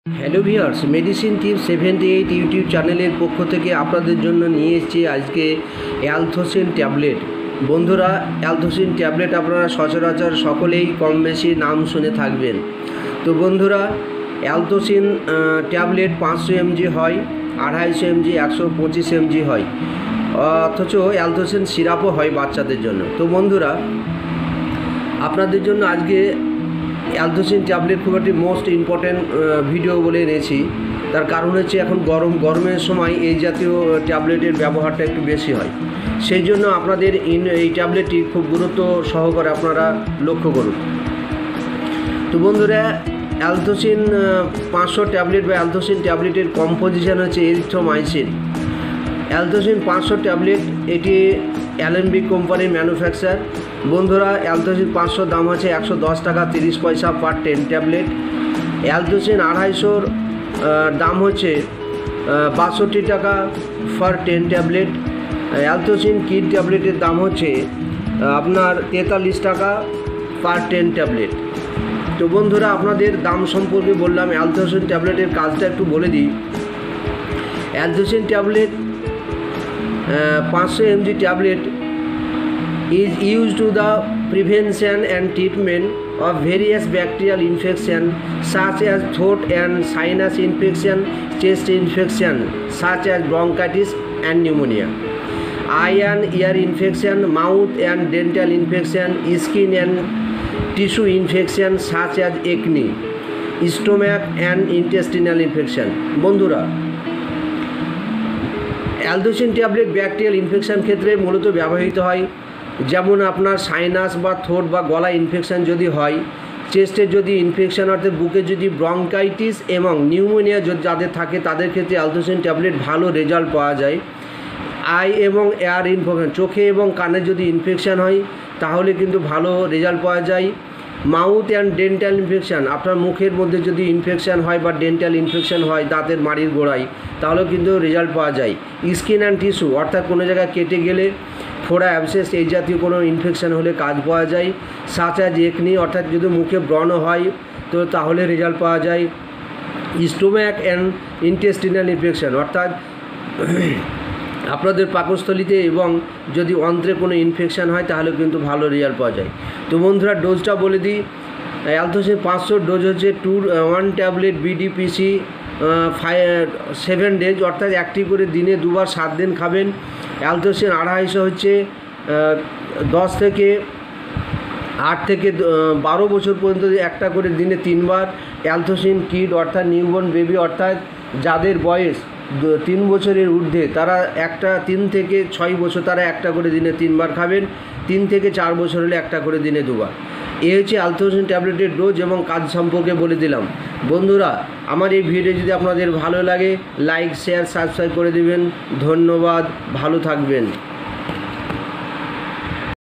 Hello viewers, medicine tips 78 YouTube চ্যানেলের পক্ষ থেকে আপনাদের জন্য নিয়ে এসেছি আজকে অ্যালথোসিন ট্যাবলেট। বন্ধুরা, অ্যালথোসিন ট্যাবলেট আপনারা সচরাচর সকলেই কম বেশি নাম শুনে থাকবেন। তো বন্ধুরা, অ্যালথোসিন ট্যাবলেট 500 mg হয়, 250 mg, 125 mg হয়, অথচ অ্যালথোসিন সিরাপও হয় বাচ্চাদের জন্য। তো বন্ধুরা, আপনাদের জন্য আজকে অ্যালথোসিন ট্যাবলেট খুব একটি মোস্ট ইম্পর্ট্যান্ট ভিডিও বলে এনেছি। তার কারণ হচ্ছে এখন গরমের সময় এই জাতীয় ট্যাবলেটের ব্যবহারটা একটু বেশি হয়, সেই জন্য আপনাদের এই ট্যাবলেটটি খুব গুরুত্ব সহকারে আপনারা লক্ষ্য করুন। তো বন্ধুরা, অ্যালথোসিন 500 ট্যাবলেট বা অ্যালথোসিন ট্যাবলেটের কম্পোজিশন হচ্ছে এরিথ্রোমাইসিন। অ্যালথোসিন 500 ট্যাবলেট, এটি অ্যালেম্বিক কোম্পানির ম্যানুফ্যাকচার। বন্ধুরা, অ্যালথোসিন 500 দাম আছে 110 টাকা 30 পয়সা পার 10 ট্যাবলেট। অ্যালথোসিন 250 দাম হচ্ছে 62 টাকা পার 10 ট্যাবলেট। অ্যালথোসিন কিড ট্যাবলেটের দাম হচ্ছে আপনার 43 টাকা পার 10 ট্যাবলেট। তো বন্ধুরা, আপনাদের দাম সম্পর্কে বললাম, অ্যালথোসিন ট্যাবলেটের কাজটা একটু বলে দিই। অ্যালথোসিন tablet 500 mg tablet is used to the prevention and treatment of various bacterial infections such as throat and sinus infection, chest infection such as bronchitis and pneumonia, eye and ear infection, mouth and dental infection, skin and tissue infection such as acne, stomach and intestinal infection। বন্ধুরা, অ্যালথোসিন tablet bacterial infection ক্ষেত্রে মূলত ব্যবহৃত হয়। যেমন আপনার sinus বা throat বা গলা ইনফেকশান যদি হয়, চেস্টের যদি ইনফেকশান অর্থাৎ বুকে যদি ব্রঙ্কাইটিস এবং নিউমোনিয়া যাদের থাকে তাদের ক্ষেত্রে অ্যালথোসিন ট্যাবলেট ভালো রেজাল্ট পাওয়া যায়। আই এবং এয়ার ইনফেকশন, চোখে এবং কানে যদি ইনফেকশান হয় তাহলে কিন্তু ভালো রেজাল্ট পাওয়া যায়। মাউথ অ্যান্ড ডেন্টাল ইনফেকশান, আপনার মুখের মধ্যে যদি ইনফেকশান হয় বা ডেন্টাল ইনফেকশান হয় দাঁতের মাড়ির গোড়ায়, তাহলেও কিন্তু রেজাল্ট পাওয়া যায়। স্কিন অ্যান্ড টিস্যু, অর্থাৎ কোনো জায়গায় কেটে গেলে ফোড়া, অ্যাবসেস এই জাতীয় কোনো ইনফেকশান হলে কাজ পাওয়া যায়। সাচ অ্যাজ একনি, অর্থাৎ যদি মুখে ব্রণ হয় তো তাহলে রেজাল্ট পাওয়া যায়। স্টোম্যাক অ্যান্ড ইন্টেস্টিনাল ইনফেকশান, অর্থাৎ আপনাদের পাকস্থলীতে এবং যদি অন্ত্রে কোনো ইনফেকশান হয় তাহলে কিন্তু ভালো রেজাল্ট পাওয়া যায়। তো বন্ধুরা, ডোজটা বলে দিই। অ্যালথোসিন 500 ডোজ হচ্ছে 1 ট্যাবলেট বিডিপিসি 7 ডেজ, অর্থাৎ একটি করে দিনে 2 বার 7 দিন খাবেন। অ্যালথোসিন 250 হচ্ছে 10 থেকে 8 থেকে 12 বছর পর্যন্ত একটা করে দিনে 3 বার। অ্যালথোসিন কিড অর্থাৎ নিউবর্ন বেবি, অর্থাৎ যাদের বয়স 3 বছরের ঊর্ধ্বে তারা 3 থেকে 6 বছর তারা একটা করে দিনে 3 বার খাবেন। 3 থেকে 4 বছর হলে একটা করে দিনে 2 বার। এই হচ্ছে অ্যালথোসিন ট্যাবলেটের ডোজ এবং কাজ সম্পর্কে বলে দিলাম। বন্ধুরা, আমার এই ভিডিও যদি আপনাদের ভালো লাগে লাইক, শেয়ার, সাবস্ক্রাইব করে দেবেন। ধন্যবাদ, ভালো থাকবেন।